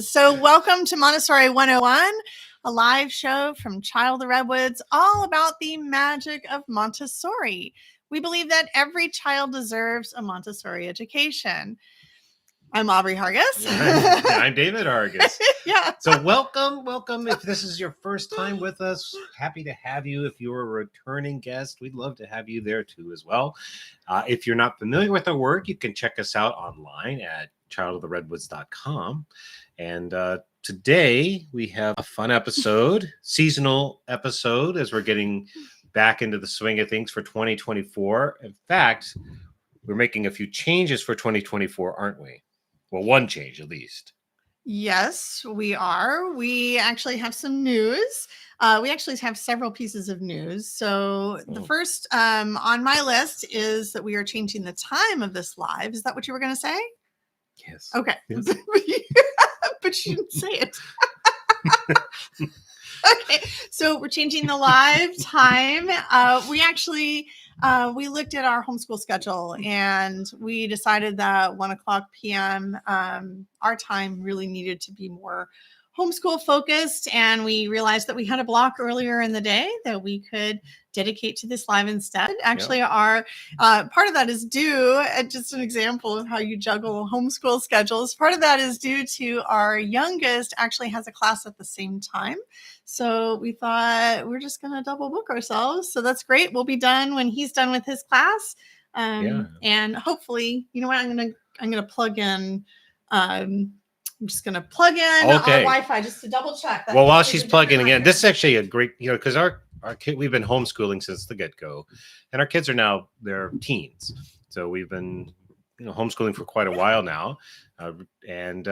So, welcome to Montessori 101, a live show from Child of the Redwoods, all about the magic of Montessori. We believe that every child deserves a Montessori education. I'm Aubrey Hargis. I'm David Hargis. Yeah. So welcome. If this is your first time with us, happy to have you. If you're a returning guest, we'd love to have you there too as well. If you're not familiar with our work, you can check us out online at childoftheredwoods.com. And today we have a fun episode, seasonal episode, as we're getting back into the swing of things for 2024. In fact, we're making a few changes for 2024, aren't we? Well, one change at least. Yes, we are. We actually have some news. We actually have several pieces of news. So the first on my list is that we are changing the time of this live. Is that what you were going to say? Yes. Okay. Yes. But you didn't say it. Okay. So we're changing the live time. We looked at our homeschool schedule and we decided that 1:00 p.m. Our time really needed to be more homeschool focused. And we realized that we had a block earlier in the day that we could dedicate to this live instead. Actually, our part of that is due, just an example of how you juggle homeschool schedules. Part of that is due to our youngest actually has a class at the same time. So we thought we're just going to double book ourselves. So that's great. We'll be done when he's done with his class. And hopefully, you know what, I'm going to plug in, I'm just going to plug in our Wi-Fi just to double check. Well, while she's plugging again, this is actually a great, because our kid, we've been homeschooling since the get-go, and our kids are now, they're teens. So we've been, homeschooling for quite a while now. And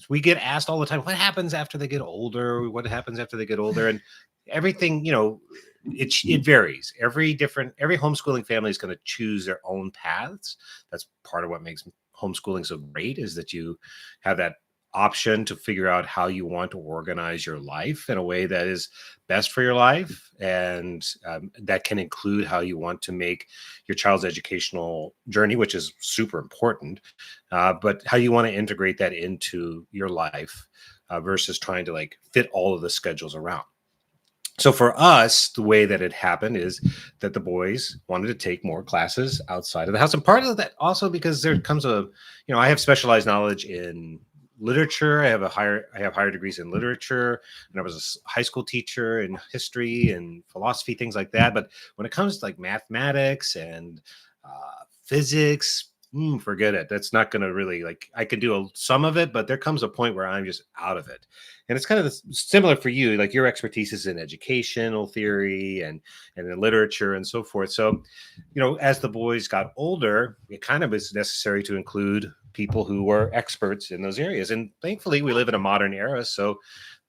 we get asked all the time, what happens after they get older? What happens after they get older? And everything, it varies. Every homeschooling family is going to choose their own paths. That's part of what makes homeschooling so great, is that you have that option to figure out how you want to organize your life in a way that is best for your life, and that can include how you want to make your child's educational journey, which is super important, but how you want to integrate that into your life versus trying to fit all of the schedules around. So for us, the way that it happened is that the boys wanted to take more classes outside of the house. And part of that also because there comes I have specialized knowledge in literature. I have higher degrees in literature, and I was a high school teacher in history and philosophy, things like that. But when it comes to mathematics and physics, forget it. That's not going to really I could do some of it, but there comes a point where I'm just out of it. And it's kind of similar for you, your expertise is in educational theory and in literature and so forth. So, as the boys got older, it kind of is necessary to include people who were experts in those areas. And thankfully, we live in a modern era, so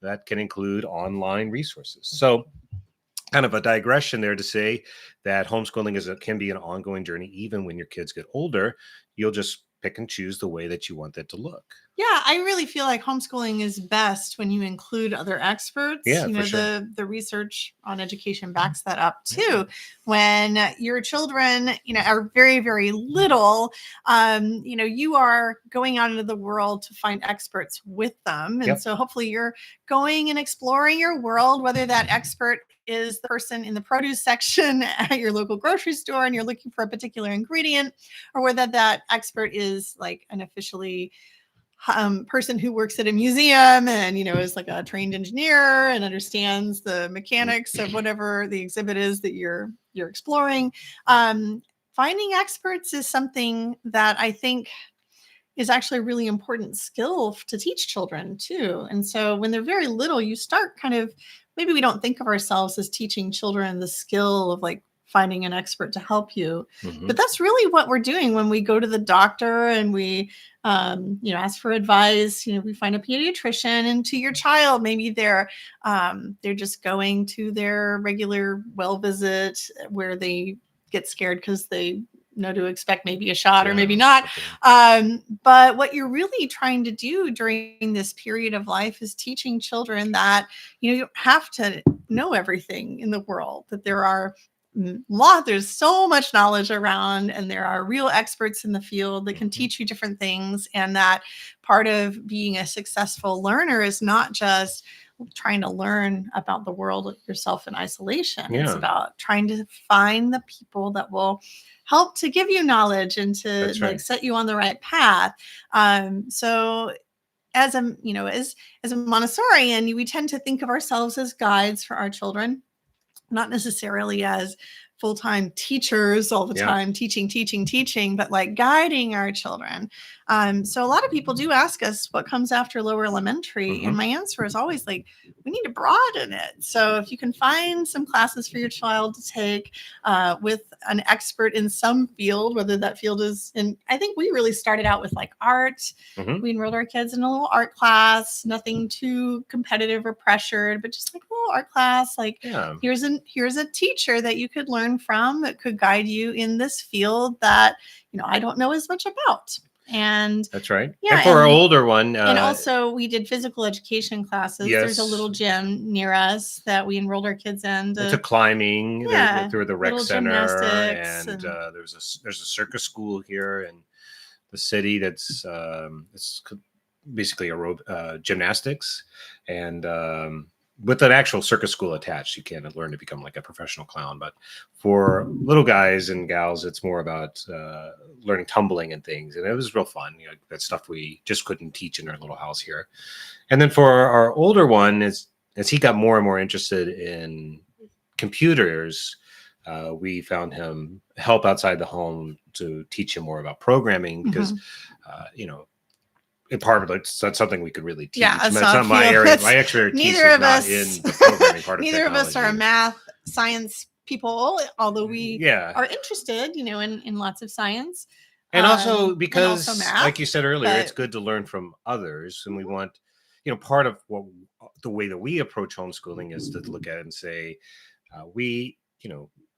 that can include online resources. So kind of a digression there to say that homeschooling can be an ongoing journey. Even when your kids get older, you'll just pick and choose the way that you want that to look. Yeah, I really feel like homeschooling is best when you include other experts. Yeah, for sure. The research on education backs that up too. When your children, are very, very little, you are going out into the world to find experts with them. And so hopefully you're going and exploring your world, whether that expert is the person in the produce section at your local grocery store and you're looking for a particular ingredient, or whether that expert is an officially person who works at a museum and, is a trained engineer and understands the mechanics of whatever the exhibit is that you're exploring. Finding experts is something that I think is actually a really important skill to teach children too. And so when they're very little, you start maybe we don't think of ourselves as teaching children the skill of finding an expert to help you. Mm-hmm. But that's really what we're doing when we go to the doctor and we, ask for advice. We find a pediatrician, and to your child, maybe they're just going to their regular well visit where they get scared because they know to expect maybe a shot or maybe not. But what you're really trying to do during this period of life is teaching children that, you don't have to know everything in the world, that there are there's so much knowledge around, and there are real experts in the field that can teach you different things. And that part of being a successful learner is not just trying to learn about the world yourself in isolation. It's about trying to find the people that will help to give you knowledge and to set you on the right path. So as a, as a Montessorian, we tend to think of ourselves as guides for our children, not necessarily as full-time teachers all the time, teaching, but like guiding our children. So a lot of people do ask us what comes after lower elementary. And my answer is always like, we need to broaden it. So if you can find some classes for your child to take with an expert in some field, whether that field is in, I think we really started out with like art. We enrolled our kids in a little art class, nothing too competitive or pressured, but just like a little art class. Like here's a teacher that you could learn from that could guide you in this field that, I don't know as much about. And that's right. Yeah. And for our older one. And also we did physical education classes. Yes. There's a little gym near us that we enrolled our kids in. To climbing through the rec center. And there's a circus school here in the city that's it's basically gymnastics. And with an actual circus school attached, you can learn to become like a professional clown. But for little guys and gals, it's more about learning tumbling and things. And it was real fun. That stuff we just couldn't teach in our little house here. And then for our older one, as he got more and more interested in computers, we found him help outside the home to teach him more about programming because, in part, that's something we could really teach. Yeah, it's not my area. My expertise is not in the programming part of neither of us are math, science people, although we are interested, in lots of science. And also because, and also math, like you said earlier, it's good to learn from others. And we want, part of the way that we approach homeschooling is to look at it and say, we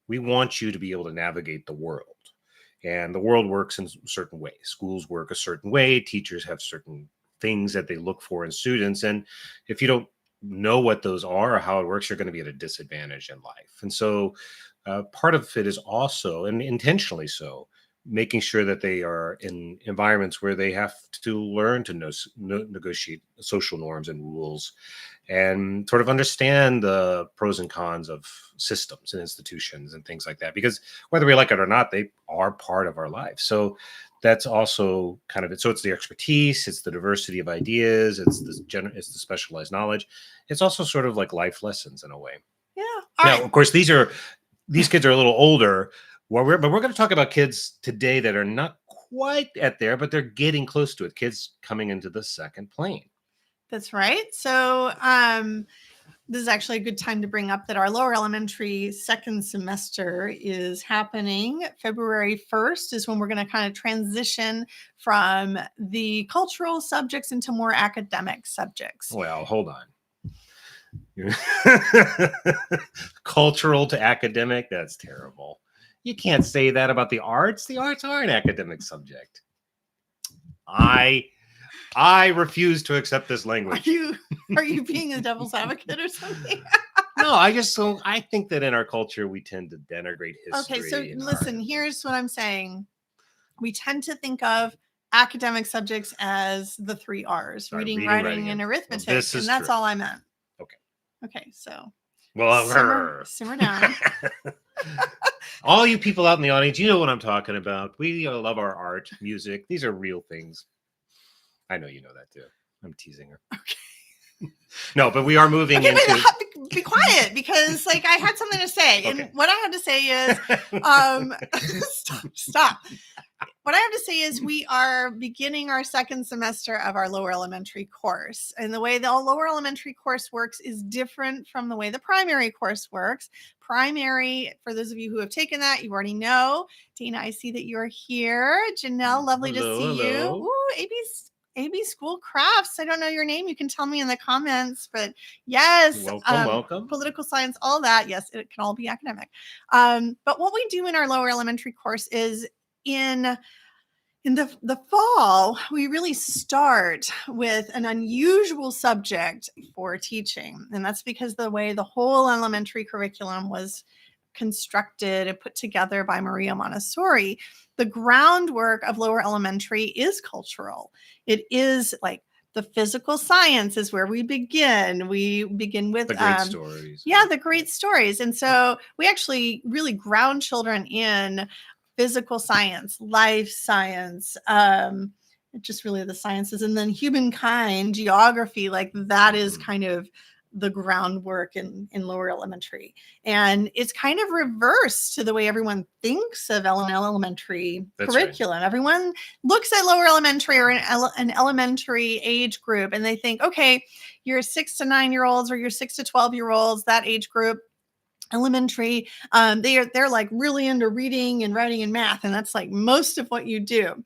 want you to be able to navigate the world. And the world works in certain ways. Schools work a certain way. Teachers have certain things that they look for in students. And if you don't know what those are or how it works, you're going to be at a disadvantage in life. And so part of it is also, and intentionally so, making sure that they are in environments where they have to learn to negotiate social norms and rules and sort of understand the pros and cons of systems and institutions and things like that, because whether we like it or not, they are part of our life. So that's also kind of it. So it's the expertise, it's the diversity of ideas, it's the specialized knowledge. It's also sort of like life lessons in a way. Yeah. Now, of course, these kids are a little older. But we're going to talk about kids today that are not quite at there, but they're getting close to it. Kids coming into the second plane. That's right. So this is actually a good time to bring up that our lower elementary second semester is happening. February 1st is when we're going to kind of transition from the cultural subjects into more academic subjects. Well, hold on. Cultural to academic? That's terrible. You can't say that about the arts. The arts are an academic subject. I refuse to accept this language. Are you being a devil's advocate or something? No, I think that in our culture we tend to denigrate history. Okay, so listen, here's what I'm saying. We tend to think of academic subjects as the 3 R's: reading, writing, and arithmetic. Well, and that's all I meant. Okay, so simmer down. All you people out in the audience, you know what I'm talking about. We love our art, music. These are real things. I know you know that too. I'm teasing her. Okay. No, but we are moving into... Be quiet, because I had something to say. Okay. And what I have to say is... Stop. What I have to say is we are beginning our second semester of our lower elementary course. And the way the lower elementary course works is different from the way the primary course works. Primary, for those of you who have taken that, you already know. Dana, I see that you're here. Janelle, lovely to see you. Ooh, AB School Crafts. I don't know your name. You can tell me in the comments, but yes. Welcome. Political science, all that. Yes, it can all be academic. But what we do in our lower elementary course is in the fall, we really start with an unusual subject for teaching. And that's because the way the whole elementary curriculum was constructed and put together by Maria Montessori, the groundwork of lower elementary is cultural. It is like the physical science is where we begin. We begin with the great stories. Yeah, the great stories. And so we actually really ground children in physical science, life science, just really the sciences, and then humankind, geography, like that is kind of the groundwork in lower elementary. And it's kind of reverse to the way everyone thinks of elementary curriculum. Right. Everyone looks at lower elementary or an elementary age group and they think, okay, you're 6 to 9-year-olds or you're 6 to 12-year-olds, that age group, elementary, they're like really into reading and writing and math. And that's like most of what you do.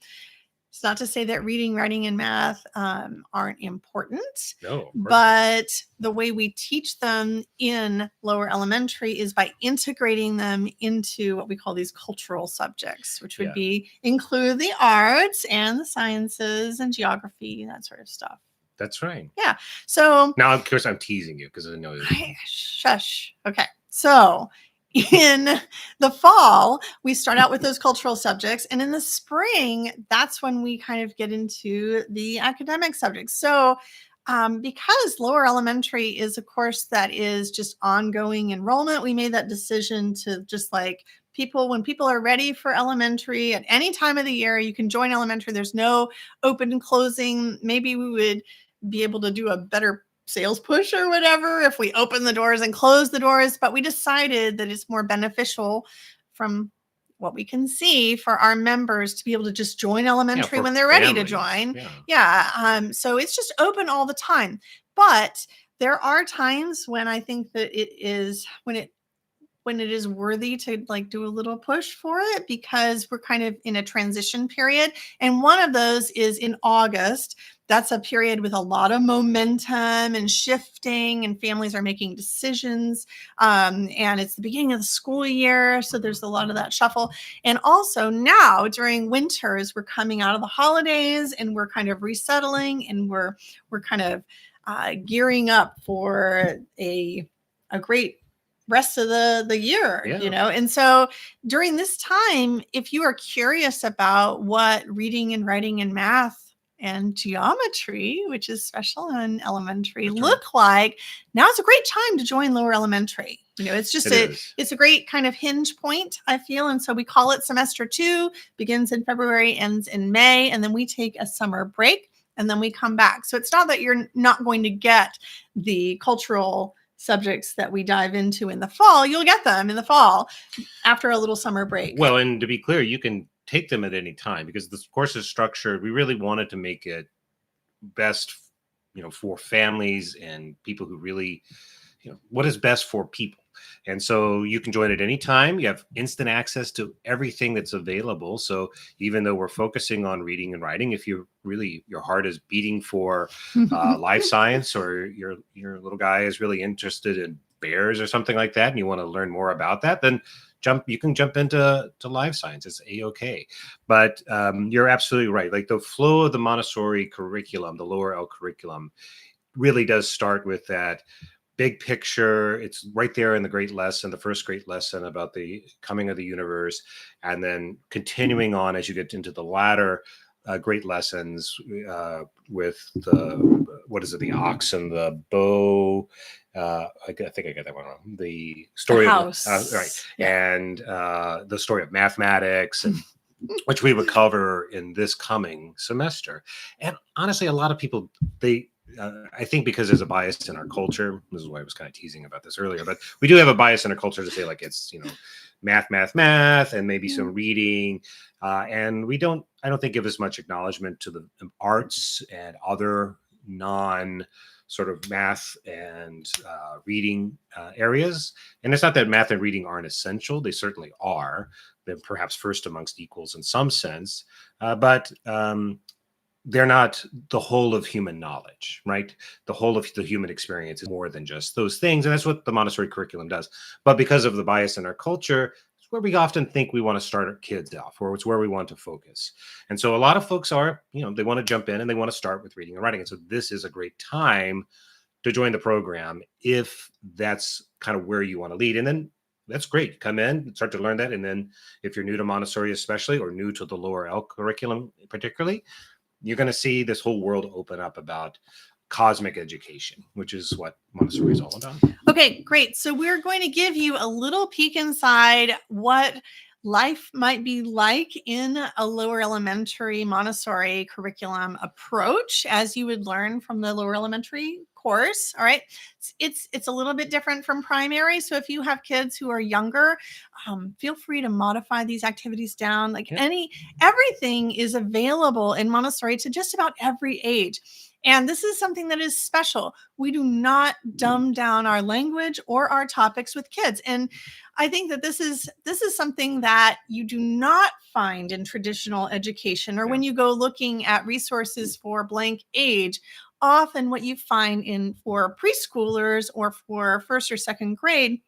It's not to say that reading, writing, and math aren't important, no, but the way we teach them in lower elementary is by integrating them into what we call these cultural subjects, which would include the arts and the sciences and geography, that sort of stuff. That's right. Yeah. So now, of course, I'm teasing you because I know. Shush. Okay. So in the fall, we start out with those cultural subjects. And in the spring, that's when we kind of get into the academic subjects. So because lower elementary is a course that is just ongoing enrollment, we made that decision to just like when people are ready for elementary at any time of the year, you can join elementary. There's no open and closing. Maybe we would be able to do a better sales push or whatever if we open the doors and close the doors, but we decided that it's more beneficial from what we can see for our members to be able to just join elementary when they're ready to join. So it's just open all the time, but there are times when I think that it is when it is worthy to like do a little push for it, because we're kind of in a transition period. And one of those is in August. That's a period with a lot of momentum and shifting, and families are making decisions. And it's the beginning of the school year. So there's a lot of that shuffle. And also now during winters, we're coming out of the holidays and we're kind of resettling, and we're kind of gearing up for a great rest of the year, And so during this time, if you are curious about what reading and writing and math and geometry, which is special in elementary, look like, now it's a great time to join lower elementary. It's just it's a great kind of hinge point, I feel. And so we call it semester 2, begins in February, ends in May, and then we take a summer break and then we come back. So it's not that you're not going to get the cultural subjects that we dive into in the fall. You'll get them in the fall after a little summer break. Well, and to be clear, you can take them at any time because this course is structured. We really wanted to make it best, for families and people who really, what is best for people. And so you can join at any time. You have instant access to everything that's available. So even though we're focusing on reading and writing, if you really, your heart is beating for life science, or your little guy is really interested in bears or something like that, and you want to learn more about that, then you can jump into life science. It's a-okay. But you're absolutely right. Like the flow of the Montessori curriculum, the lower L curriculum, really does start with that big picture. It's right there in the great lesson, the first great lesson about the coming of the universe, and then continuing on as you get into the latter great lessons with the ox and the bow. I think I got that one wrong. The story the of house. Right. Yeah. And the story of mathematics, and which we would cover in this coming semester. And honestly, a lot of people, I think because there's a bias in our culture, this is why I was kind of teasing about this earlier, but we do have a bias in our culture to say like it's, math, and maybe some reading. And I don't think give as much acknowledgement to the arts and other non sort of math and reading areas. And it's not that math and reading aren't essential. They certainly are. They're perhaps first amongst equals in some sense. But they're not the whole of human knowledge, right? The whole of the human experience is more than just those things. And that's what the Montessori curriculum does. But because of the bias in our culture, it's where we often think we want to start our kids off, or it's where we want to focus. And so a lot of folks are, they want to jump in and they want to start with reading and writing. And so this is a great time to join the program if that's kind of where you want to lead. And then that's great. Come in, start to learn that. And then if you're new to Montessori, especially, or new to the lower L curriculum, particularly, you're going to see this whole world open up about cosmic education, which is what Montessori is all about. Okay, great. So we're going to give you a little peek inside what life might be like in a lower elementary Montessori curriculum approach, as you would learn from the lower elementary course. All right, it's a little bit different from primary. So if you have kids who are younger, feel free to modify these activities down. Like everything is available in Montessori to just about every age. And this is something that is special. We do not dumb down our language or our topics with kids. And I think that this is something that you do not find in traditional education, or when you go looking at resources for blank age. Often what you find for preschoolers or for first or second grade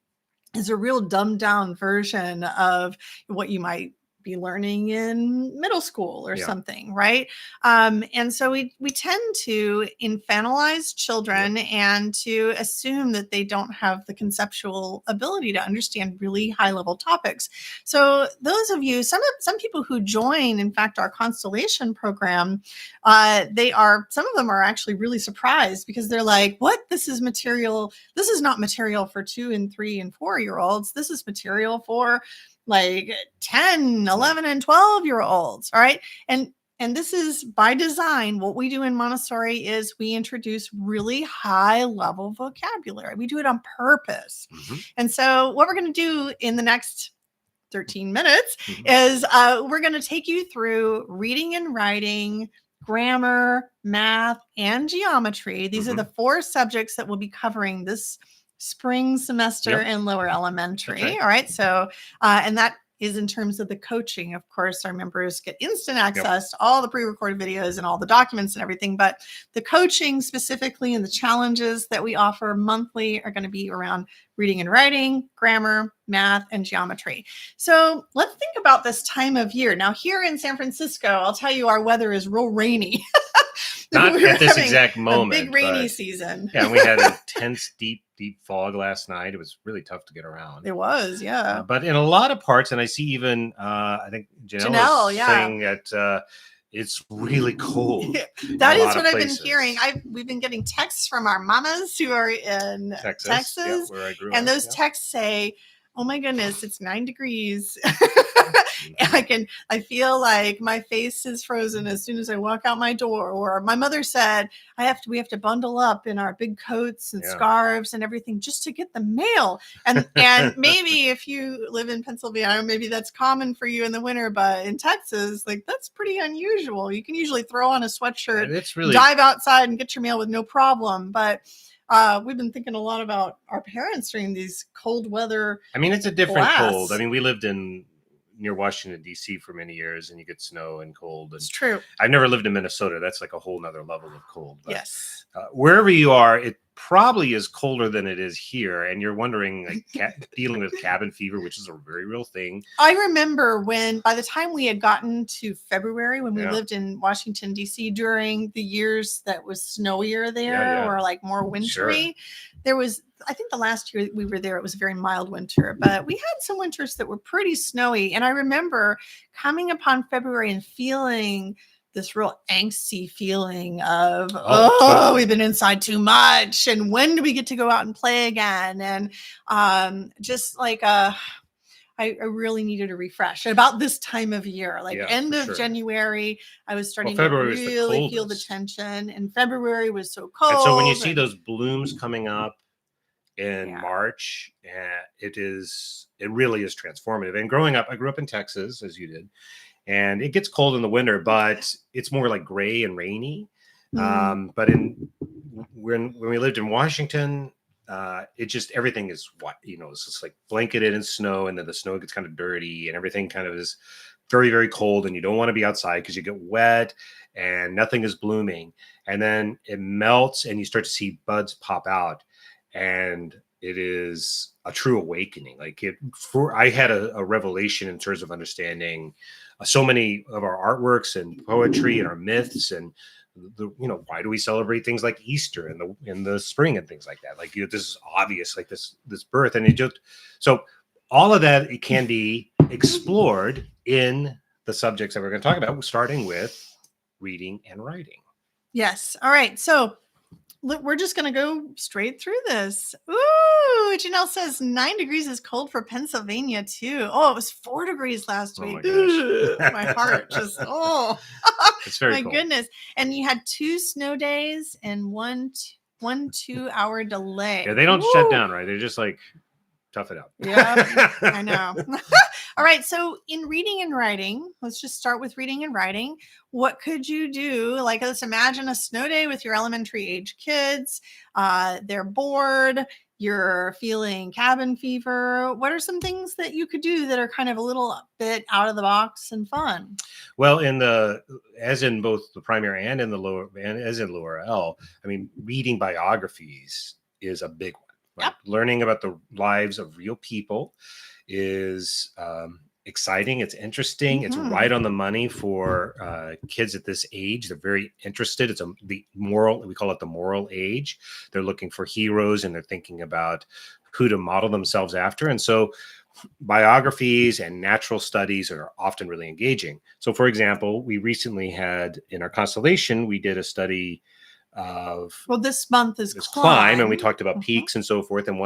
is a real dumbed down version of what you might be learning in middle school or something, right? And so we tend to infantilize children and to assume that they don't have the conceptual ability to understand really high level topics. So those of you, some people who join, in fact, our Constellation program, some of them are actually really surprised because they're like, what? This is material. This is not material for 2 and 3 and 4-year-olds. This is material for like 10, 11, and 12-year-olds. All right. And this is by design. What we do in Montessori is we introduce really high level vocabulary. We do it on purpose. Mm-hmm. And so what we're going to do in the next 13 minutes is we're going to take you through reading and writing, grammar, math, and geometry. These are the 4 subjects that we'll be covering this spring semester in lower elementary. All right. So, and that is in terms of the coaching. Of course, our members get instant access to all the pre-recorded videos and all the documents and everything. But the coaching specifically and the challenges that we offer monthly are going to be around reading and writing, grammar, math, and geometry. So let's think about this time of year. Now, here in San Francisco, I'll tell you, our weather is real rainy. Not at this exact moment. A big rainy season. Yeah, we had intense, deep fog last night. It was really tough to get around. It was, yeah. But in a lot of parts, and I see even, I think Janelle is saying that it's really cold. That is what I've been hearing. We've been getting texts from our mamas who are in Texas, where I grew and up, those texts say, oh my goodness, it's 9 degrees. I feel like my face is frozen as soon as I walk out my door. Or my mother said, we have to bundle up in our big coats and scarves and everything just to get the mail. And maybe if you live in Pennsylvania, maybe that's common for you in the winter, but in Texas, like that's pretty unusual. You can usually throw on a sweatshirt, dive outside and get your mail with no problem. But we've been thinking a lot about our parents during these cold weather. I mean, it's a different cold. I mean, we lived near Washington, D.C. for many years, and you get snow and cold. It's true. I've never lived in Minnesota. That's like a whole nother level of cold. But, yes. Wherever you are, it probably is colder than it is here. And you're wondering, like, dealing with cabin fever, which is a very real thing. I remember by the time we had gotten to February, when we lived in Washington, D.C., during the years that was snowier there or like more wintry, there was, I think the last year we were there, it was a very mild winter, but we had some winters that were pretty snowy. And I remember coming upon February and feeling this real angsty feeling of, we've been inside too much. And when do we get to go out and play again? And just like, I really needed a refresh about this time of year, like end of January. I was starting to really feel the tension, and February was so cold. And so when you see those blooms coming up in March, it really is transformative. And growing up, I grew up in Texas, as you did, and it gets cold in the winter, but it's more like gray and rainy. But when we lived in Washington, it just, everything is what, it's just like blanketed in snow, and then the snow gets kind of dirty and everything kind of is very, very cold, and you don't want to be outside because you get wet and nothing is blooming. And then it melts and you start to see buds pop out, and it is a true awakening. I had a revelation in terms of understanding so many of our artworks and poetry and our myths, and why do we celebrate things like Easter in the spring and things like that? Like, this is obvious, like this birth. And so all of that, it can be explored in the subjects that we're going to talk about, starting with reading and writing. Yes. All right. So we're just going to go straight through this. Ooh, Janelle says 9 degrees is cold for Pennsylvania too. Oh, it was 4 degrees last week. My gosh. My heart just, It's very my cold. goodness. And you had 2 snow days and one 2-hour delay. Yeah, they don't shut down, right? They're just like, tough it out. Yeah, I know. All right. So in reading and writing, let's just start with reading and writing. What could you do? Like, let's imagine a snow day with your elementary age kids. They're bored. You're feeling cabin fever. What are some things that you could do that are kind of a little bit out of the box and fun? Well, as in both the primary and in the lower, and as in lower L, I mean, reading biographies is a big one. Right? Yep. Learning about the lives of real people is exciting. It's interesting. It's right on the money for kids at this age. They're very interested. It's the moral, we call it the moral age. They're looking for heroes and they're thinking about who to model themselves after. And so biographies and natural studies are often really engaging. So for example, we recently had in our constellation, we did a study of this month is climb, and we talked about peaks and so forth. And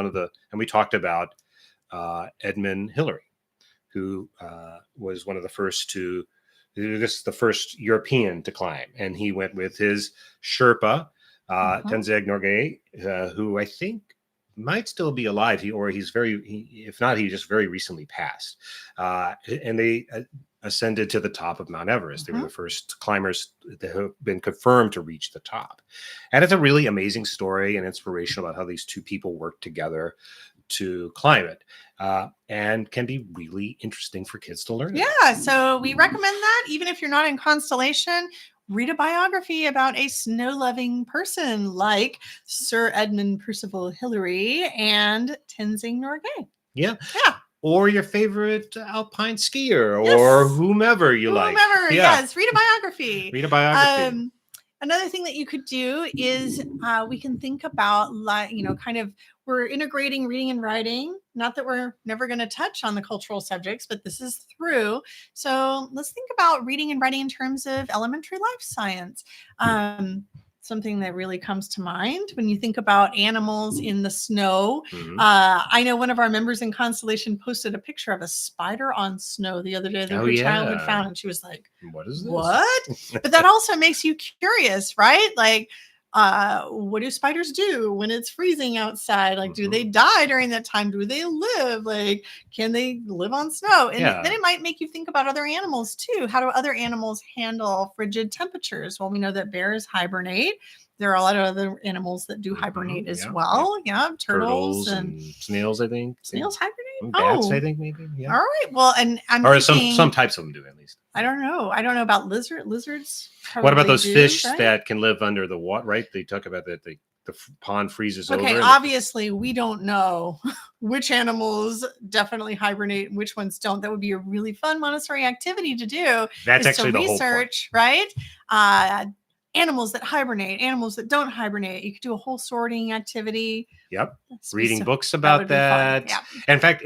we talked about Edmund Hillary, who was one of the first the first European to climb, and he went with his Sherpa, Tenzing Norgay, who I think might still be alive. If not, he just very recently passed. And they ascended to the top of Mount Everest. They were the first climbers that have been confirmed to reach the top. And it's a really amazing story and inspiration about how these two people worked together to climb it, and can be really interesting for kids to learn. Yeah, so we recommend that even if you're not in constellation, read a biography about a snow-loving person like Sir Edmund Percival Hillary and Tenzing Norgay. Yeah. Or your favorite alpine skier, or whomever you like. Yes, read a biography. Read a biography. Another thing that you could do is we can think about, we're integrating reading and writing. Not that we're never going to touch on the cultural subjects, but this is through. So let's think about reading and writing in terms of elementary life science. Something that really comes to mind when you think about animals in the snow. I know one of our members in Constellation posted a picture of a spider on snow the other day that her child had found, and she was like, "What is this? What?" But that also makes you curious, right? Like, what do spiders do when it's freezing outside? Like, do they die during that time? Do they live? Like, can they live on snow? And then it might make you think about other animals too. How do other animals handle frigid temperatures? Well, we know that bears hibernate. There are a lot of other animals that do hibernate as well. Yeah, turtles and snails, I think. Snails hibernate? Bats, I think, maybe. Yeah. All right. Well, and some types of them do, at least. I don't know. I don't know about lizards. What about those fish that can live under the water, right? They talk about that the pond freezes over. Okay, obviously, we don't know which animals definitely hibernate and which ones don't. That would be a really fun Montessori activity to do. That's actually the whole point. Right? Animals that hibernate, animals that don't hibernate. You could do a whole sorting activity. Yep. Reading books about that. Yeah. In fact,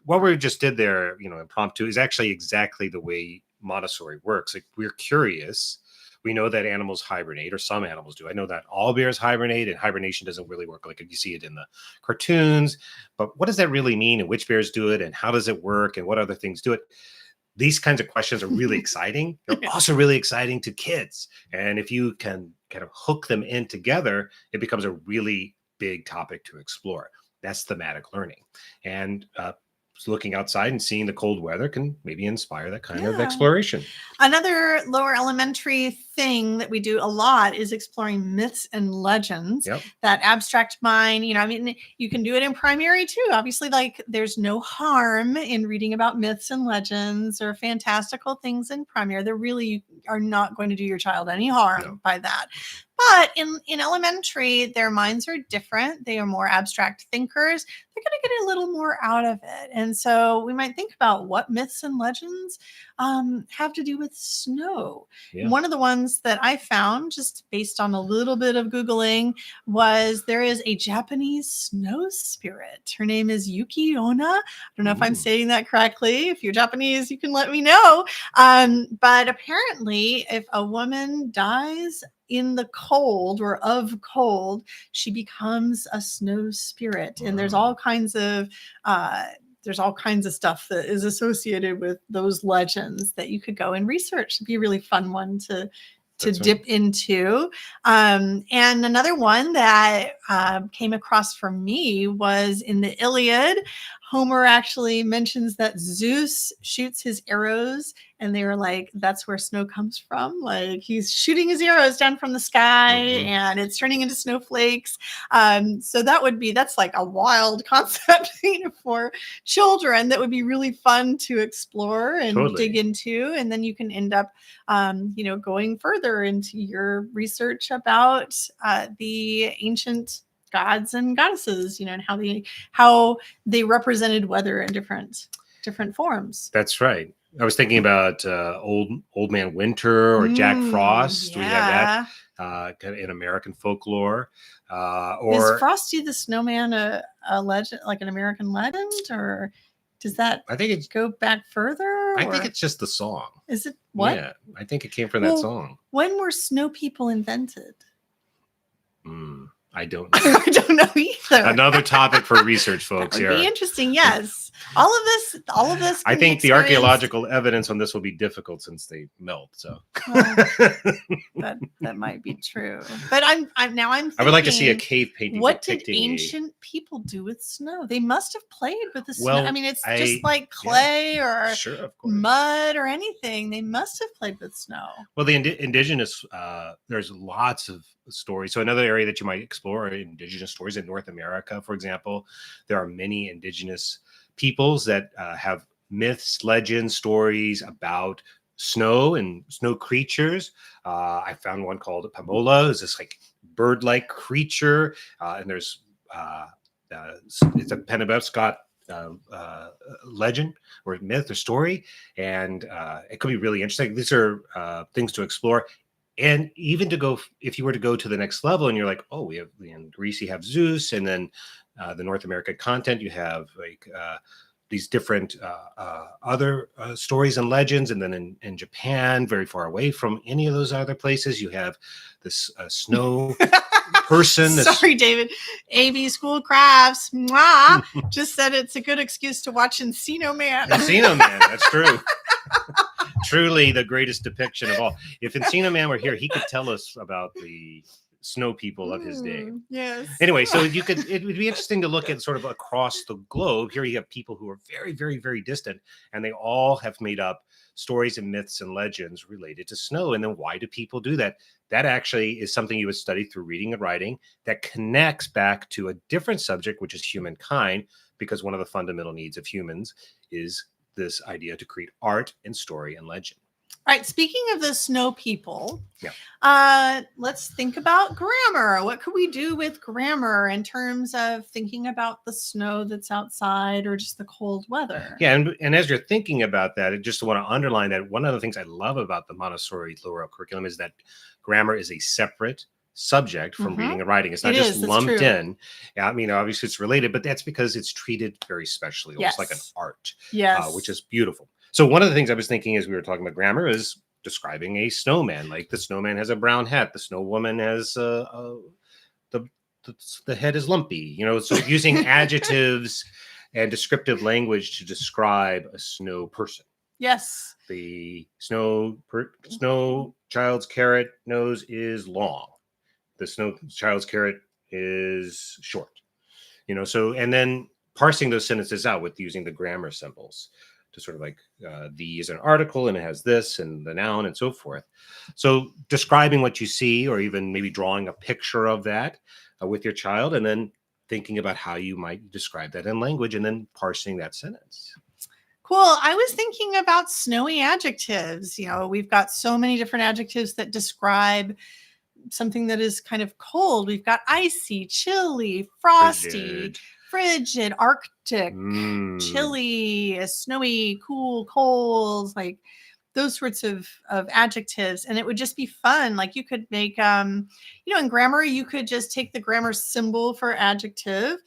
what we just did there, impromptu, is actually exactly the way Montessori works. Like, we're curious. We know that animals hibernate, or some animals do. I know that all bears hibernate, and hibernation doesn't really work like you see it in the cartoons. But what does that really mean, and which bears do it, and how does it work, and what other things do it? These kinds of questions are really exciting. They're also really exciting to kids. And if you can kind of hook them in together, it becomes a really big topic to explore. That's thematic learning. And looking outside and seeing the cold weather can maybe inspire that kind of exploration. Another lower elementary thing that we do a lot is exploring myths and legends. That abstract mind, you can do it in primary too. Obviously, like, there's no harm in reading about myths and legends or fantastical things in primary. They really are not going to do your child any harm by that. But in elementary, their minds are different. They are more abstract thinkers. They're going to get a little more out of it. And so we might think about what myths and legends have to do with snow. One of the ones ones that I found just based on a little bit of Googling was there is a Japanese snow spirit. Her name is Yuki Onna. I don't know if I'm saying that correctly. If you're Japanese, you can let me know. But apparently, if a woman dies in the cold or of cold, she becomes a snow spirit. And there's all kinds of stuff that is associated with those legends that you could go and research. It'd be a really fun one to dip into. And another one that came across from me was in the Iliad. Homer actually mentions that Zeus shoots his arrows, and they were like, that's where snow comes from. Like, he's shooting his arrows down from the sky and it's turning into snowflakes. So that's like a wild concept for children that would be really fun to explore and dig into. And then you can end up, going further into your research about the ancient gods and goddesses, and how they represented weather in different forms. That's right. I was thinking about Old Man Winter or Jack Frost. Yeah. We have that kind of in American folklore. Or is Frosty the Snowman a legend, like an American legend, or does that go back further? I think it's just the song. Is it what? Yeah, I think it came from that song. When were snow people invented? I don't know. I don't know either. Another topic for research, folks. That would be interesting. Yes. All of this. I think the archaeological evidence on this will be difficult since they melt. So that might be true. But I'm thinking, I would like to see a cave painting. What did ancient people do with snow? They must have played with the snow. I mean, it's just like clay or mud or anything. They must have played with snow. Well, the indigenous, there's lots of stories. So another area that you might explore are indigenous stories in North America, for example. There are many indigenous peoples that have myths, legends, stories about snow and snow creatures. I found one called Pamola. It's this like bird-like creature, and there's it's a Penobscot legend or myth or story, and it could be really interesting. These are things to explore. And even to go, if you were to go to the next level and you're like, oh, we have in Greece, you have Zeus, and then the North American content, you have like these different other stories and legends. And then in Japan, very far away from any of those other places, you have this snow person. Sorry, David. AV School Crafts just said it's a good excuse to watch Encino Man. Encino Man, that's true. Truly the greatest depiction of all. If Encino Man were here, he could tell us about the snow people of his day. Yes. Anyway, so it would be interesting to look at sort of across the globe. Here you have people who are very, very, very distant, and they all have made up stories and myths and legends related to snow. And then why do people do that? That actually is something you would study through reading and writing that connects back to a different subject, which is humankind, because one of the fundamental needs of humans is this idea to create art and story and legend. All right. Speaking of the snow people, let's think about grammar. What could we do with grammar in terms of thinking about the snow that's outside or just the cold weather? Yeah. And as you're thinking about that, I just want to underline that one of the things I love about the Montessori Laurel curriculum is that grammar is a separate subject from reading and writing. It's not just lumped in. I mean, obviously it's related, but that's because it's treated very specially, almost like an art, which is beautiful. So one of the things I was thinking as we were talking about grammar is describing a snowman. Like the snowman has a brown hat. The snow woman has the head is lumpy. So using adjectives and descriptive language to describe a snow person. Yes. The snow child's carrot nose is long. The snow child's carrot is short. So, and then parsing those sentences out with using the grammar symbols to sort of like the is an article and it has this and the noun and so forth. So describing what you see, or even maybe drawing a picture of that with your child, and then thinking about how you might describe that in language, and then parsing that sentence. Cool. I was thinking about snowy adjectives. We've got so many different adjectives that describe something that is kind of cold. We've got icy, chilly, frosty, frigid, arctic, chilly, snowy, cool, cold. Like those sorts of adjectives, and it would just be fun. Like you could make, in grammar, you could just take the grammar symbol for adjective,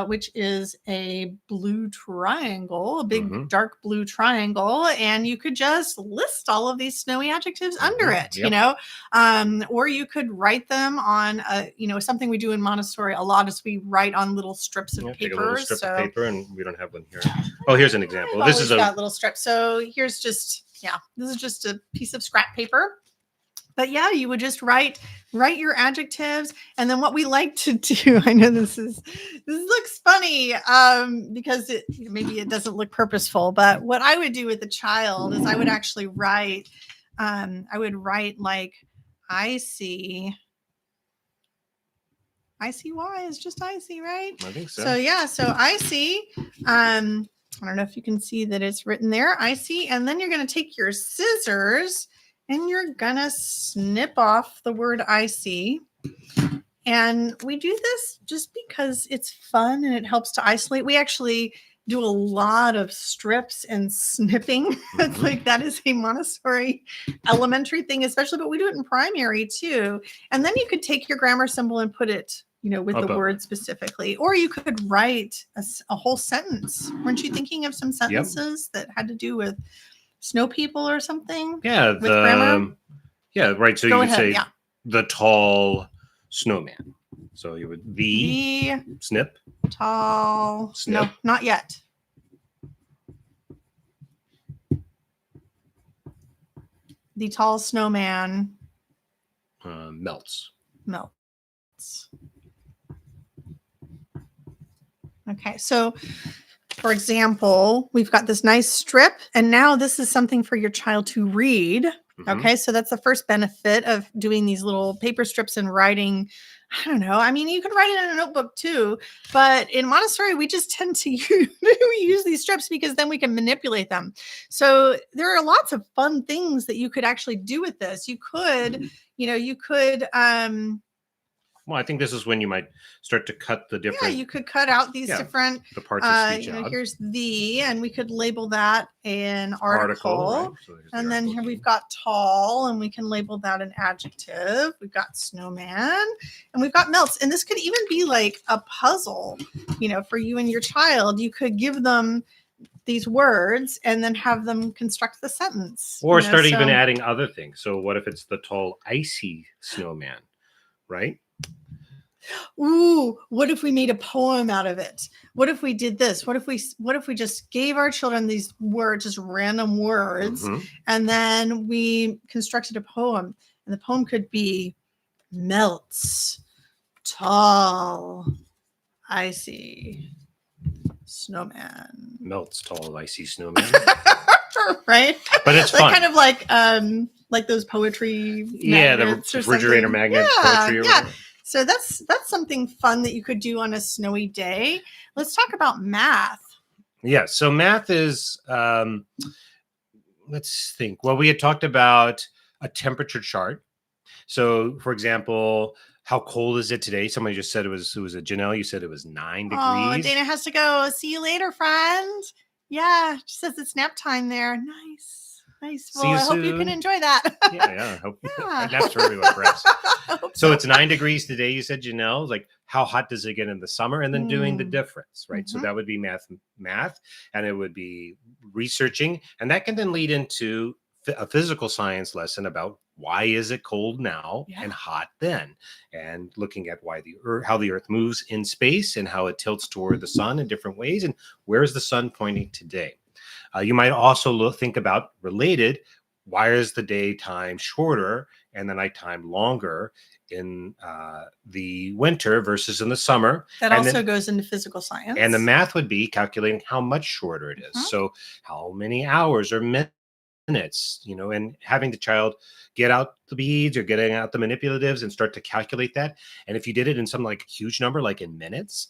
which is a blue triangle, a big Mhm. dark blue triangle, and you could just list all of these snowy adjectives under it, Yep. or you could write them on, something we do in Montessori a lot is we write on little strips of Yeah, take a paper. little strip So of paper, and we don't have one here. Oh, here's an example. I've This always is got little strips. So here's this is just a piece of scrap paper. But yeah, you would just write your adjectives, and then what we like to do. I know this looks funny because maybe it doesn't look purposeful, but what I would do with a child is I would actually write. I would write like I see. ICY is just icy, right? I think so. So yeah, so icy. I don't know if you can see that it's written there, icy, and then you're going to take your scissors and you're going to snip off the word icy. And we do this just because it's fun and it helps to isolate. We actually do a lot of strips and snipping. It's like that is a Montessori elementary thing, especially, but we do it in primary too. And then you could take your grammar symbol and put it, with the word specifically, or you could write a whole sentence. Weren't you thinking of some sentences that had to do with snow people or something? Yeah, with grammar. Yeah, right. So Go you could ahead, say the tall snowman. So you would the snip tall snip. No, not yet. The tall snowman melts. Okay, so for example, we've got this nice strip, and now this is something for your child to read. Okay, so that's the first benefit of doing these little paper strips and writing. I don't know. I mean, you could write it in a notebook too, but in Montessori, we just tend to use these strips because then we can manipulate them. So there are lots of fun things that you could actually do with this. You could, well, I think this is when you might start to cut the different. Yeah, you could cut out these different the parts of speech out. Here's and we could label that an article. Right? So and then here we've got tall, and we can label that an adjective. We've got snowman, and we've got melts. And this could even be like a puzzle, for you and your child. You could give them these words and then have them construct the sentence. Or start even adding other things. So what if it's the tall, icy snowman, right? Ooh, what if we made a poem out of it? What if we did this? What if we just gave our children these words, just random words, and then we constructed a poem, and the poem could be melts, tall, icy, snowman. Melts, tall, icy snowman. Right? But it's fun. Kind of like those poetry magnets, the refrigerator magnet poetry. Yeah. So that's something fun that you could do on a snowy day. Let's talk about math. Yeah. So math is, let's think. Well, we had talked about a temperature chart. So, for example, how cold is it today? Somebody just said it was a Janelle. You said it was 9 degrees. Oh, Dana has to go. See you later, friend. Yeah, she says it's nap time there. Nice. Well, I hope you can enjoy that. I hope. Naps for everyone, perhaps. So it's 9 degrees today, you said, Janelle. Like, how hot does it get in the summer? And then doing the difference, right? So that would be math, and it would be researching. And that can then lead into a physical science lesson about why is it cold now and hot then, and looking at how the earth moves in space and how it tilts toward the sun in different ways, and where is the sun pointing today. You might also think about related, why is the daytime shorter and the nighttime longer in the winter versus in the summer? That also goes into physical science. And the math would be calculating how much shorter it is. So how many hours or minutes, and having the child get out the beads or getting out the manipulatives and start to calculate that. And if you did it in some like huge number, like in minutes,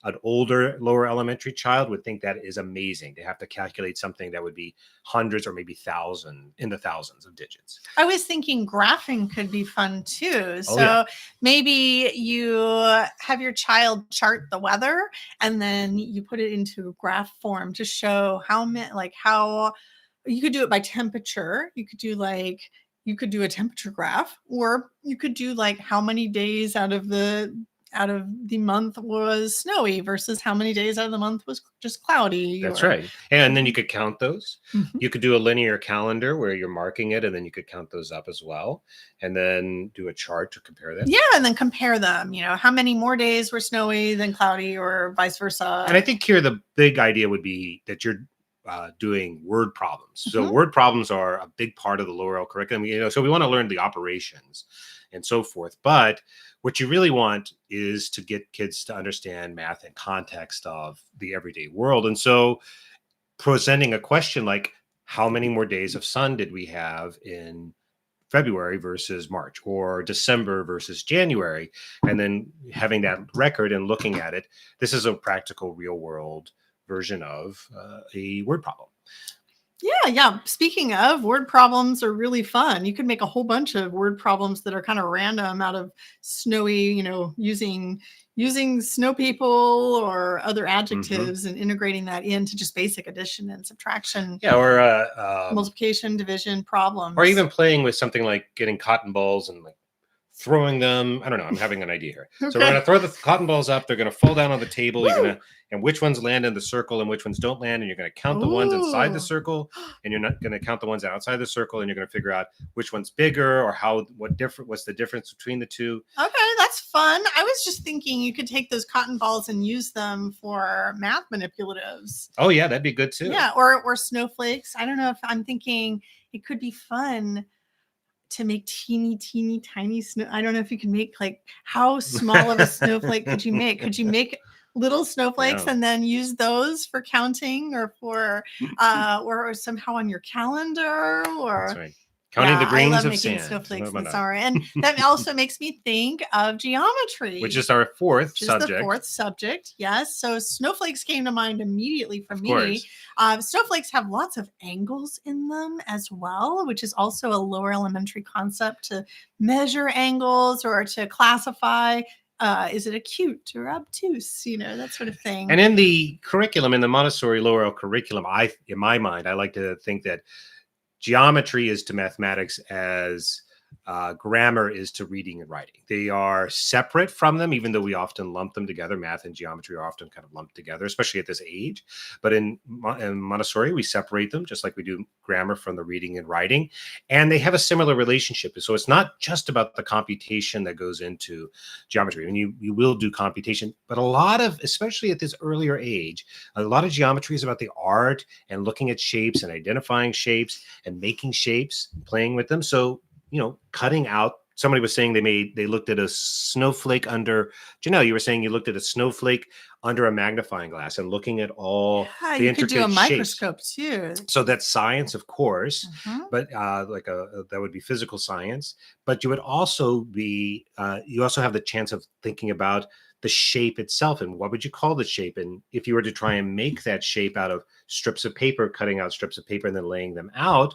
an older, lower elementary child would think that is amazing to have to calculate something that would be hundreds or maybe in the thousands of digits. I was thinking graphing could be fun too. So maybe you have your child chart the weather, and then you put it into graph form to show how You could do it by temperature. You could do a temperature graph, or you could do like how many days out of the month was snowy versus how many days out of the month was just cloudy. That's Or right. And then you could count those. Mhm. You could do a linear calendar where you're marking it, and then you could count those up as well, and then do a chart to compare that. Yeah, and then compare them. How many more days were snowy than cloudy, or vice versa. And I think here the big idea would be that you're doing word problems. So Mhm. word problems are a big part of the L'Oreal curriculum. So we want to learn the operations and so forth. But what you really want is to get kids to understand math in context of the everyday world. And so presenting a question like, how many more days of sun did we have in February versus March, or December versus January, and then having that record and looking at it. This is a practical, real world version of a word problem. Yeah. Speaking of, word problems are really fun. You could make a whole bunch of word problems that are kind of random out of snowy, using snow people or other adjectives and integrating that into just basic addition and subtraction, Yeah, or multiplication, division problems. or even playing with something like getting cotton balls and like throwing them. I don't know. I'm having an idea here. Okay. So we're going to throw the cotton balls up. They're going to fall down on the table. You're going to, and which ones land in the circle and which ones don't land. And you're going to count the ones inside the circle, and you're not going to count the ones outside the circle. And you're going to figure out which one's bigger, or what's the difference between the two. Okay, that's fun. I was just thinking you could take those cotton balls and use them for math manipulatives. Oh yeah, that'd be good too. Yeah, or snowflakes. I don't know if I'm thinking it could be fun to make teeny tiny snow. I don't know if you can make, like, how small of a snowflake could you make? Could you make little snowflakes and then use those for counting, or for or somehow on your calendar? Or that's right. Counting the grains of sand. Snowflakes in the summer. And that also makes me think of geometry, which is our fourth subject. The fourth subject, yes. So snowflakes came to mind immediately for me. Snowflakes have lots of angles in them as well, which is also a lower elementary concept, to measure angles or to classify. Is it acute or obtuse? That sort of thing. And in the curriculum, in the Montessori L'Oreal curriculum, in my mind, I like to think that geometry is to mathematics as grammar is to reading and writing. They are separate from them, even though we often lump them together. Math and geometry are often kind of lumped together, especially at this age. But in Montessori, we separate them just like we do grammar from the reading and writing. And they have a similar relationship. So it's not just about the computation that goes into geometry. And you will do computation, but a lot of, especially at this earlier age, a lot of geometry is about the art and looking at shapes and identifying shapes and making shapes, playing with them. So cutting out. Somebody was saying they looked at a snowflake under. Janelle, you were saying you looked at a snowflake under a magnifying glass and looking at all the intricate shapes. You could do a microscope too. So that's science, of course, but that would be physical science. But you would also be you also have the chance of thinking about the shape itself, and what would you call the shape? And if you were to try and make that shape out of strips of paper, cutting out strips of paper and then laying them out.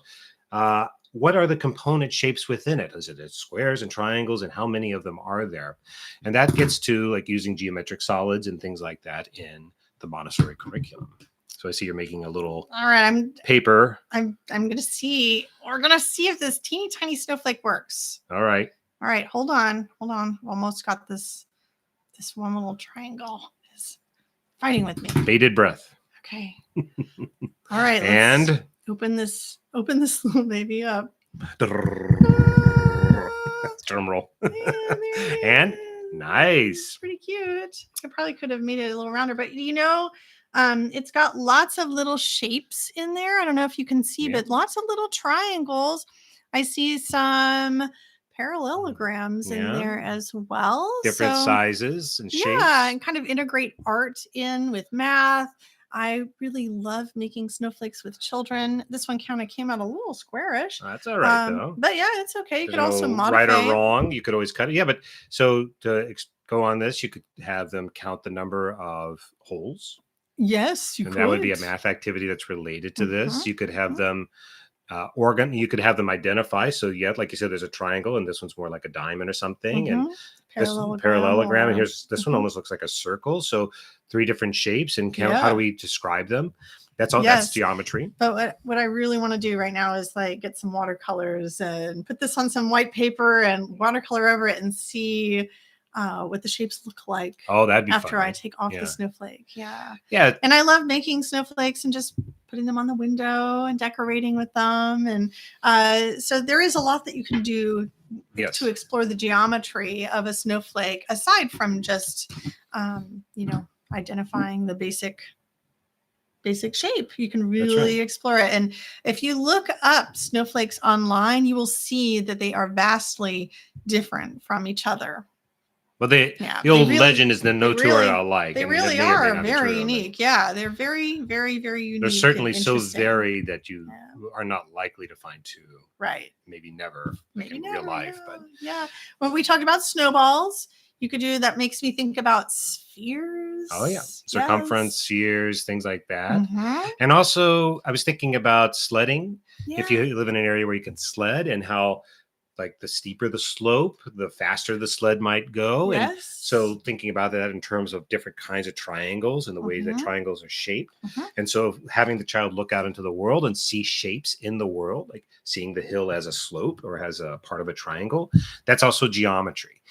What are the component shapes within it? Is it squares and triangles, and how many of them are there? And that gets to like using geometric solids and things like that in the Montessori curriculum. So I see you're making a little paper. I'm gonna see. We're gonna see if this teeny tiny snowflake works. All right. Hold on. Almost got this one little triangle is fighting with me. Bated breath. Okay. All right. And open this little baby up. Drum roll. And nice. Pretty cute. I probably could have made it a little rounder, but it's got lots of little shapes in there. I don't know if you can see, but lots of little triangles. I see some parallelograms in there as well. Different sizes and shapes. Yeah, and kind of integrate art in with math. I really love making snowflakes with children. This one kind of came out a little squarish. That's all right, though. But yeah, it's okay. You could also modify. Right or wrong, you could always cut it. Yeah, but so to go on this, you could have them count the number of holes. Yes, you could. And that would be a math activity that's related to this. You could have them you could have them identify. So like you said, there's a triangle, and this one's more like a diamond or something. And this parallelogram, and here's this one almost looks like a circle. So 3 different shapes, and how do we describe them? That's all. That's Yes. geometry. But what I really want to do right now is like get some watercolors and put this on some white paper and watercolor over it and see what the shapes look like Oh, that'd be after fun. I take off Yeah. the snowflake. Yeah. Yeah. And I love making snowflakes and just putting them on the window and decorating with them. And so there is a lot that you can do Yes. to explore the geometry of a snowflake, aside from just, identifying the basic shape. You can really explore it. And if you look up snowflakes online, you will see that they are vastly different from each other. Well, the old legend is that no two are alike. They really are very unique. Yeah, they're very, very, very unique. They're certainly so varied that you are not likely to find two. Right. Maybe never in never, real life. But yeah. When we talk about snowballs, you could do that. Makes me think about spheres. Oh yeah, circumference, spheres, things like that. Mm-hmm. And also, I was thinking about sledding. Yeah. If you live in an area where you can sled, and how, like, the steeper the slope, the faster the sled might go. Yes. And so thinking about that in terms of different kinds of triangles and the way that triangles are shaped. And so having the child look out into the world and see shapes in the world, like seeing the hill as a slope or as a part of a triangle, that's also geometry,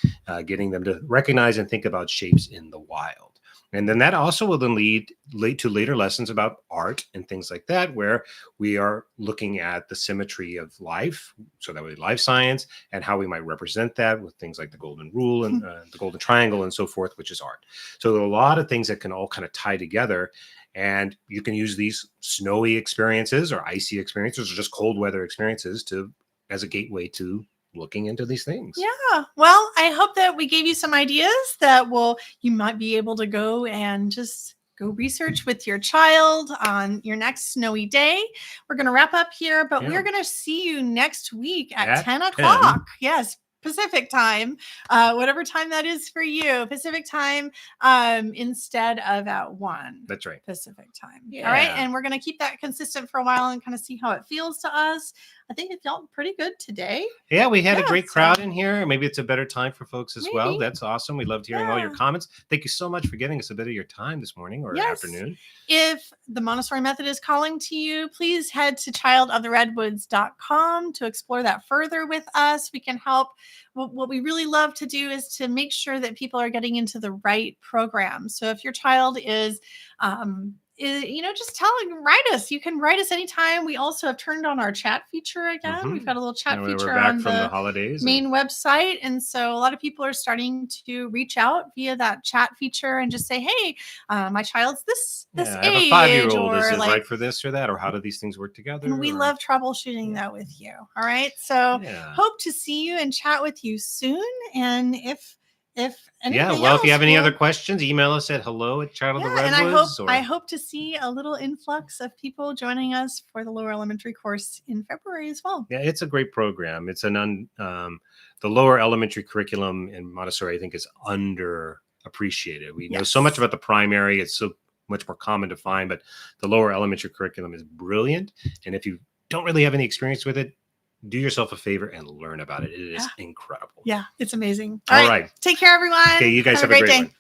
getting them to recognize and think about shapes in the wild. And then that also will then lead to later lessons about art and things like that, where we are looking at the symmetry of life, so that would be life science, and how we might represent that with things like the golden rule and the golden triangle and so forth, which is art. So there are a lot of things that can all kind of tie together. And you can use these snowy experiences or icy experiences or just cold weather experiences as a gateway to looking into these things. Yeah. Well, I hope that we gave you some ideas that you might be able to go and just go research with your child on your next snowy day. We're going to wrap up here, but we're going to see you next week at 10 o'clock. Yes. Pacific time, whatever time that is for you, Pacific time, instead of at 1. That's right. Pacific time. Yeah. All right. And we're going to keep that consistent for a while and kind of see how it feels to us. I think it felt pretty good today. Yeah, we had a great crowd in here. Maybe it's a better time for folks as well. That's awesome. We loved hearing all your comments. Thank you so much for giving us a bit of your time this morning or afternoon. If the Montessori method is calling to you, please head to childoftheredwoods.com to explore that further with us. We can help. What we really love to do is to make sure that people are getting into the right program. So if your child is just write us. You can write us anytime. We also have turned on our chat feature again. We've got a little chat feature on the holidays main website. And so a lot of people are starting to reach out via that chat feature and just say, hey, my child's this age. I have a 5-year-old. Is it right for this or that? Or how do these things work together? And we love troubleshooting that with you. All right. So hope to see you and chat with you soon. And if anything else, if you have any other questions, email us at hello@childoftheredwoods. And I hope to see a little influx of people joining us for the lower elementary course in February as well. Yeah, it's a great program. It's the lower elementary curriculum in Montessori, I think, is underappreciated. We know so much about the primary. It's so much more common to find, but the lower elementary curriculum is brilliant. And if you don't really have any experience with it, do yourself a favor and learn about it. It is incredible. Yeah, it's amazing. All right. Take care, everyone. Okay, you guys have a great one.